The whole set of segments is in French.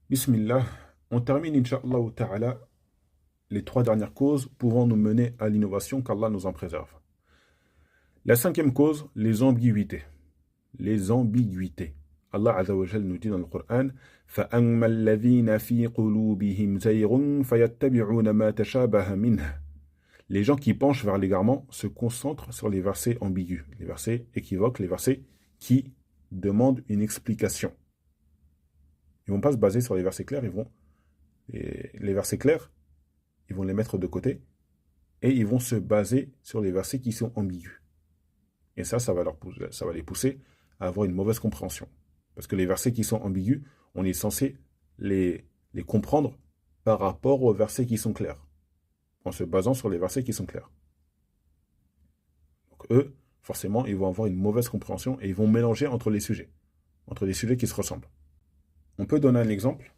Bismillah, on termine, Inch'Allah ta'ala, les trois dernières causes pouvant nous mener à l'innovation qu'Allah nous en préserve. La cinquième cause, les ambiguïtés. Les ambiguïtés. Allah Azza wa Jal nous dit dans le Coran فَأَمَّا الَّذِينَ فِي قُلُوبِهِمْ زَيْغٌ فَيَتَّبِعُونَ مَا تَشَابَهَ مِنْهُ. Les gens qui penchent vers l'égarement se concentrent sur les versets ambigus, les versets équivoques, les versets qui demandent une explication. Ils ne vont pas se baser sur les versets clairs, les versets clairs, ils vont les mettre de côté et ils vont se baser sur les versets qui sont ambigus. Et ça va les pousser à avoir une mauvaise compréhension. Parce que les versets qui sont ambigus, on est censé les comprendre par rapport aux versets qui sont clairs, en se basant sur les versets qui sont clairs. Donc eux, forcément, ils vont avoir une mauvaise compréhension et ils vont mélanger entre les sujets qui se ressemblent. On peut donner un exemple.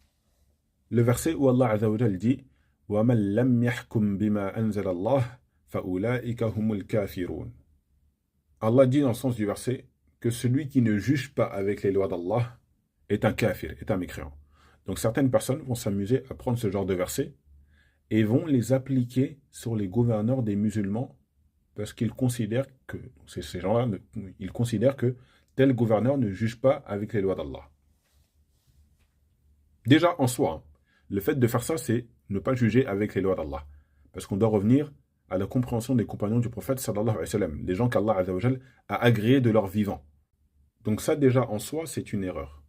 Le verset où Allah Azza wa Jal dit وَمَنْ لَمْ يَحْكُمْ بِمَا أَنزَلَ اللَّهُ فَأُولَٰئِكَ هُمُ الْكَافِرُونَ. Allah dit dans le sens du verset que celui qui ne juge pas avec les lois d'Allah est un kafir, est un mécréant. Donc certaines personnes vont s'amuser à prendre ce genre de versets et vont les appliquer sur les gouverneurs des musulmans parce qu'ils considèrent que, ces gens-là, ils considèrent que tel gouverneur ne juge pas avec les lois d'Allah. Déjà en soi, hein, le fait de faire ça, c'est ne pas juger avec les lois d'Allah. Parce qu'on doit revenir à la compréhension des compagnons du prophète sallallahu alayhi wa sallam, des gens qu'Allah Azza wa Jal a agréés de leur vivant. Donc ça déjà en soi, c'est une erreur.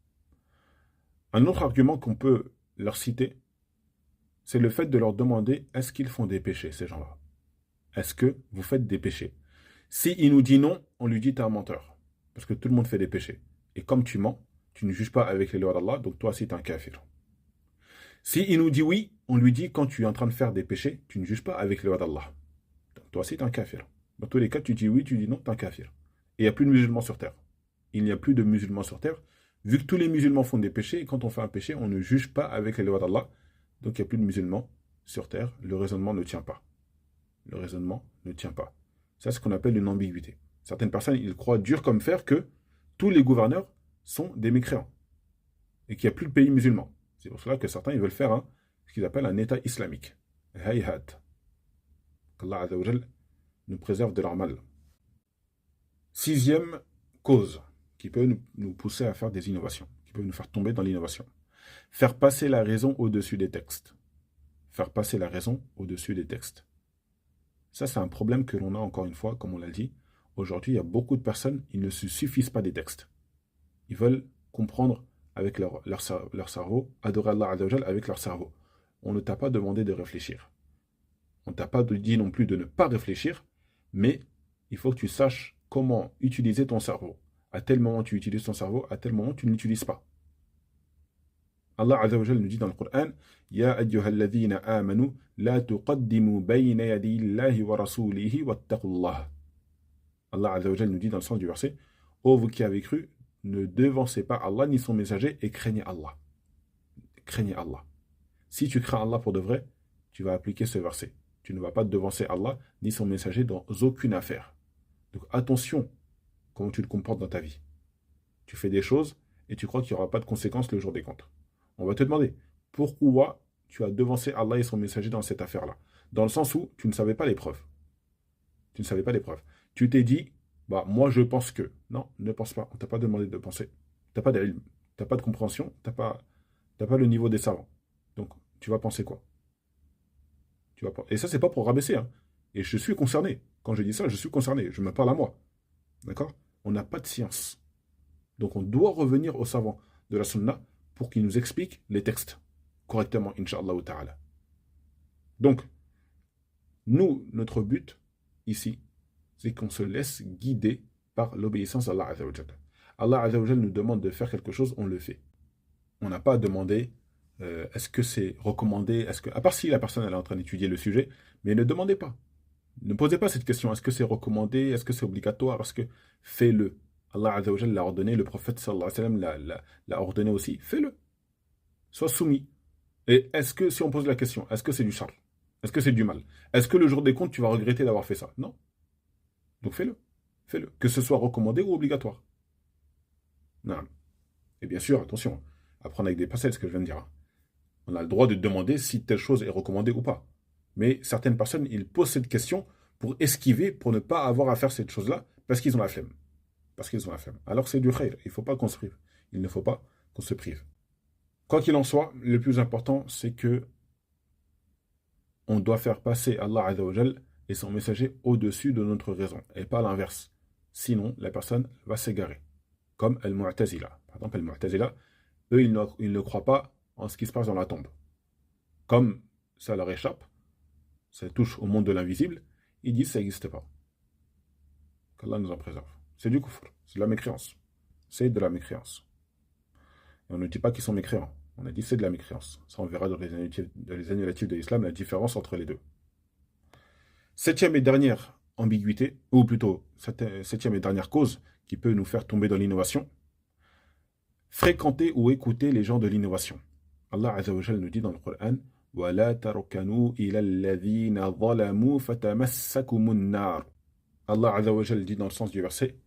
Un autre argument qu'on peut leur citer, c'est le fait de leur demander est-ce qu'ils font des péchés, ces gens-là? Est-ce que vous faites des péchés? Si il nous dit non, on lui dit t'es un menteur. Parce que tout le monde fait des péchés. Et comme tu mens, tu ne juges pas avec les lois d'Allah, donc toi aussi t'es un kafir. Si il nous dit oui, on lui dit quand tu es en train de faire des péchés, tu ne juges pas avec les lois d'Allah. Donc toi aussi t'es un kafir. Dans tous les cas, tu dis oui, tu dis non, t'es un kafir. Et il n'y a plus de musulmans sur terre. Il n'y a plus de musulmans sur terre, vu que tous les musulmans font des péchés, et quand on fait un péché, on ne juge pas avec les lois d'Allah. Donc il n'y a plus de musulmans sur terre, le raisonnement ne tient pas. Le raisonnement ne tient pas. Ça, c'est ce qu'on appelle une ambiguïté. Certaines personnes, ils croient dur comme fer que tous les gouverneurs sont des mécréants et qu'il n'y a plus de pays musulmans. C'est pour cela que certains ils veulent faire ce qu'ils appellent un État islamique. Hayhat. Qu'Allah Azza wa Jal nous préserve de leur mal. Sixième cause qui peut nous pousser à faire des innovations, qui peut nous faire tomber dans l'innovation. Faire passer la raison au-dessus des textes. Faire passer la raison au-dessus des textes. Ça, c'est un problème que l'on a encore une fois, comme on l'a dit. Aujourd'hui, il y a beaucoup de personnes, ils ne se suffisent pas des textes. Ils veulent comprendre avec leur cerveau, adorer Allah Azza wa Jal avec leur cerveau. On ne t'a pas demandé de réfléchir. On ne t'a pas dit non plus de ne pas réfléchir, mais il faut que tu saches comment utiliser ton cerveau. À tel moment tu utilises ton cerveau, à tel moment tu ne l'utilises pas. Allah Azza wa Jal nous dit dans le Coran Ya ayyuhalladhina amanu la tuqaddimu bayna yadi Allahi wa rasulihi wattaqullah. Allah Azza wa Jal nous dit dans le sens du verset Ô vous qui avez cru, ne devancez pas Allah ni son messager et craignez Allah. Craignez Allah. Si tu crains Allah pour de vrai, tu vas appliquer ce verset. Tu ne vas pas devancer Allah ni son messager dans aucune affaire. Donc attention comment tu te comportes dans ta vie. Tu fais des choses et tu crois qu'il n'y aura pas de conséquences le jour des comptes. On va te demander pourquoi tu as devancé Allah et son messager dans cette affaire-là. Dans le sens où tu ne savais pas les preuves. Tu ne savais pas les preuves. Tu t'es dit, bah moi je pense que. Non, ne pense pas. On ne t'a pas demandé de penser. Tu n'as pas d'ilm, tu n'as pas de compréhension, tu n'as pas le niveau des savants. Donc tu vas penser quoi? Et ça, c'est pas pour rabaisser. Hein. Et je suis concerné. Quand je dis ça, je suis concerné. Je me parle à moi. D'accord? On n'a pas de science. Donc on doit revenir aux savants de la sunna pour qu'ils nous expliquent les textes correctement, Inch'Allah ta'ala. Donc, nous, notre but, ici, c'est qu'on se laisse guider par l'obéissance à Allah Azza wa Jal. Allah Azza wa Jal nous demande de faire quelque chose, on le fait. On n'a pas à demander est-ce que c'est recommandé, à part si la personne elle est en train d'étudier le sujet, mais ne demandez pas. Ne posez pas cette question, est-ce que c'est recommandé, est-ce que c'est obligatoire, est-ce que fais-le. Allah Azza wa Jal l'a ordonné, le prophète sallallahu alayhi wa sallam l'a ordonné aussi, fais-le. Sois soumis. Et est-ce que, si on pose la question, est-ce que c'est du charl? Est-ce que c'est du mal? Est-ce que le jour des comptes, tu vas regretter d'avoir fait ça? Non. Donc fais-le. Fais-le. Que ce soit recommandé ou obligatoire. Non. Et bien sûr, attention, à prendre avec des pincettes ce que je viens de dire. On a le droit de demander si telle chose est recommandée ou pas. Mais certaines personnes, ils posent cette question pour esquiver, pour ne pas avoir à faire cette chose-là, parce qu'ils ont la flemme. Parce qu'ils ont la flemme. Alors c'est du khayr, il ne faut pas qu'on se prive. Il ne faut pas qu'on se prive. Quoi qu'il en soit, le plus important, c'est que on doit faire passer Allah Azza wa Jal et son messager au-dessus de notre raison, et pas l'inverse. Sinon, la personne va s'égarer. Comme Al-Mu'tazila. Par exemple, Al-Mu'tazila, eux, ils ne croient pas en ce qui se passe dans la tombe. Comme ça leur échappe, ça touche au monde de l'invisible, ils disent que ça n'existe pas. Qu'Allah nous en préserve. C'est du kufr, c'est de la mécréance. C'est de la mécréance. Et on ne dit pas qu'ils sont mécréants. On a dit c'est de la mécréance. Ça, on verra dans les annulatifs de l'islam la différence entre les deux. Septième et dernière ambiguïté, ou plutôt septième et dernière cause qui peut nous faire tomber dans l'innovation, fréquenter ou écouter les gens de l'innovation. Allah Azza wa Jal nous dit dans le Coran وَلَا تَرْكَنُوا إِلَى الَّذِينَ ظَلَمُوا فَتَمَسَّكُمُ النَّارُ. Allah Azza wa Jal dit dans le sens du verset,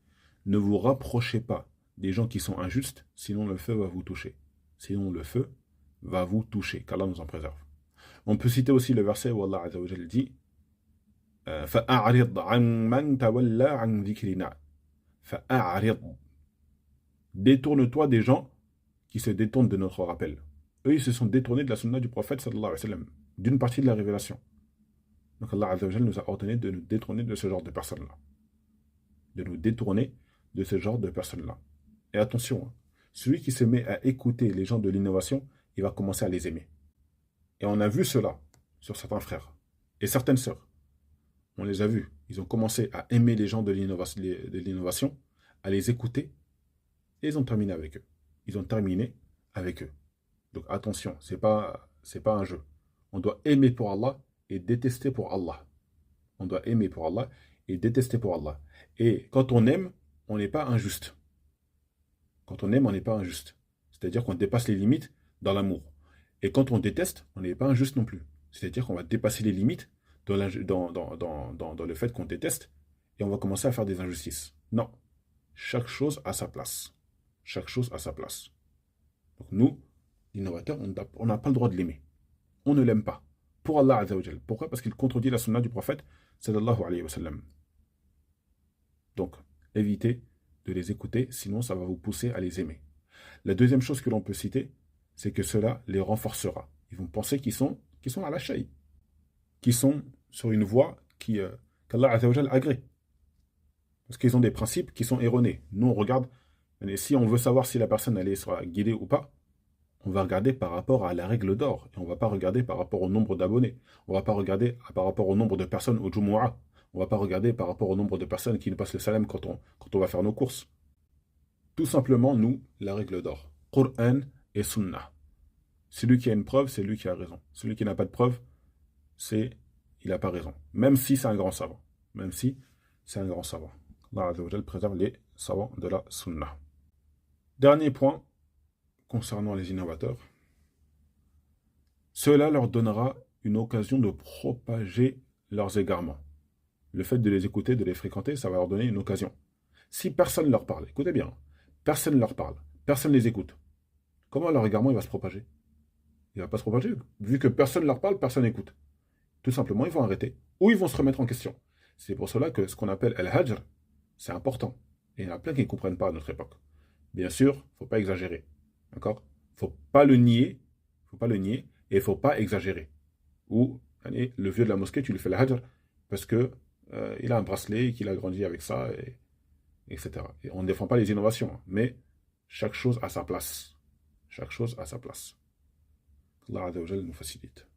ne vous rapprochez pas des gens qui sont injustes, sinon le feu va vous toucher. Sinon le feu va vous toucher, qu'Allah nous en préserve. On peut citer aussi le verset où Allah Azza wa Jal dit فَأَعْرِضْ عَنْ تَوَلَّى عَنْ ذِكْرِنَا. فَأَعْرِضْ. Détourne-toi des gens qui se détournent de notre rappel. Eux, ils se sont détournés de la sunna du prophète sallallahu alayhi wa sallam, d'une partie de la révélation. Donc Allah Azza wa Jal nous a ordonné de nous détourner de ce genre de personnes-là. De nous détourner de ce genre de personnes-là. Et attention, celui qui se met à écouter les gens de l'innovation, il va commencer à les aimer. Et on a vu cela sur certains frères et certaines sœurs. On les a vus. Ils ont commencé à aimer les gens de l'innovation, à les écouter, et ils ont terminé avec eux. Ils ont terminé avec eux. Donc attention, c'est pas un jeu. On doit aimer pour Allah et détester pour Allah. On doit aimer pour Allah et détester pour Allah. Et quand on aime, on n'est pas injuste. Quand on aime, on n'est pas injuste. C'est-à-dire qu'on dépasse les limites dans l'amour. Et quand on déteste, on n'est pas injuste non plus. C'est-à-dire qu'on va dépasser les limites dans le fait qu'on déteste et on va commencer à faire des injustices. Non. Chaque chose a sa place. Chaque chose a sa place. Donc nous, l'innovateur, on n'a pas le droit de l'aimer. On ne l'aime pas. Pour Allah Azza wa Jal. Pourquoi? Parce qu'il contredit la sunna du prophète sallallahu alayhi wa sallam. Donc, évitez de les écouter, sinon ça va vous pousser à les aimer. La deuxième chose que l'on peut citer, c'est que cela les renforcera. Ils vont penser qu'ils sont à la chaîne, qui sont sur une voie qu'Allah Azza wa Jal agrée. Parce qu'ils ont des principes qui sont erronés. Nous, on regarde, et si on veut savoir si la personne elle sera guidée ou pas, on va regarder par rapport à la règle d'or. Et on ne va pas regarder par rapport au nombre d'abonnés. On ne va pas regarder par rapport au nombre de personnes au Jumu'ah. On ne va pas regarder par rapport au nombre de personnes qui nous passent le salam quand on va faire nos courses. Tout simplement, nous, la règle d'or. Qur'an et Sunnah. Celui qui a une preuve, c'est lui qui a raison. Celui qui n'a pas de preuve, il n'a pas raison. Même si c'est un grand savant. Même si c'est un grand savant. Allah Azza wa Jal préserve les savants de la Sunnah. Dernier point concernant les innovateurs. Cela leur donnera une occasion de propager leurs égarements. Le fait de les écouter, de les fréquenter, ça va leur donner une occasion. Si personne ne leur parle, écoutez bien, personne ne leur parle, personne ne les écoute, comment leur égarement il va se propager? Il ne va pas se propager. Vu que personne ne leur parle, personne n'écoute. Tout simplement, ils vont arrêter. Ou ils vont se remettre en question. C'est pour cela que ce qu'on appelle al-hajr, c'est important. Et il y en a plein qui ne comprennent pas à notre époque. Bien sûr, il ne faut pas exagérer. D'accord? Il ne faut pas le nier. Et il ne faut pas exagérer. Ou, le vieux de la mosquée, tu lui fais al-hajr parce que il a un bracelet, qu'il a grandi avec ça, etc. Et on ne défend pas les innovations, mais chaque chose a sa place. Chaque chose a sa place. Allah Azza wa Jalla nous facilite.